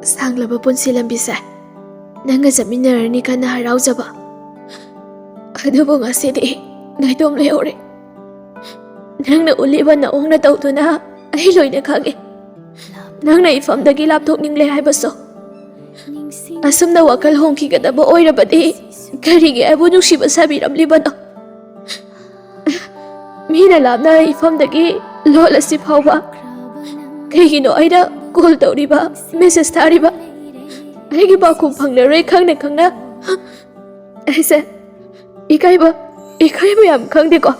ꯁꯥꯡꯂꯕ ꯄꯨꯟꯁꯤ ꯂꯝꯕꯤꯁꯦ ꯅꯪꯒ ꯆꯠꯃꯤꯟꯅꯔꯅꯤ ꯈꯟꯅ ꯍꯔꯥꯎꯖꯕ ꯑꯗꯨꯕꯨ ꯉꯁꯤꯗꯤ ꯅꯥꯏꯇꯣꯝ ꯂꯩꯍꯧꯔꯦ ꯅꯪꯅ ꯎꯠꯂꯤꯕ ꯅꯑꯣꯡꯅ ꯇꯧꯗꯨꯅ ꯑꯩ ꯂꯣꯏꯅ ꯈꯪꯉꯦ ꯅꯪꯅ ꯏꯐꯝꯗꯒꯤ ꯂꯥꯞꯊꯣꯛꯅꯤꯡꯂꯦ ꯍꯥꯏꯕꯁꯨ ꯑꯁꯨꯝꯅ ꯋꯥꯈꯜ ꯍꯣꯡꯈꯤꯒꯗꯕ ꯑꯣꯏꯔꯕꯗꯤ ꯀꯔꯤꯒꯤ ꯑꯩꯕꯨ ꯅꯨꯡꯁꯤꯕ ꯁꯥꯕꯤꯔꯝꯂꯤꯕꯅꯣ ꯃꯤꯅ ꯂꯥꯞꯅ ꯏꯐꯝꯗꯒꯤ ꯂꯣꯜ ꯑꯁꯤ ꯐꯥꯎꯕ ꯀꯩꯒꯤꯅꯣ ꯑꯩꯅ ꯀꯣꯜ ꯇꯧꯔꯤꯕ ꯃꯦꯁꯦꯖ ꯊꯥꯔꯤꯕ ꯑꯩꯒꯤ ꯄꯥꯎꯈꯨꯝ ꯐꯪꯂꯔꯣꯏ ꯈꯪꯅ ꯑꯩꯁꯦ ꯏꯀꯥꯏꯕ ꯌꯥꯝ ꯈꯪꯗꯦꯀꯣ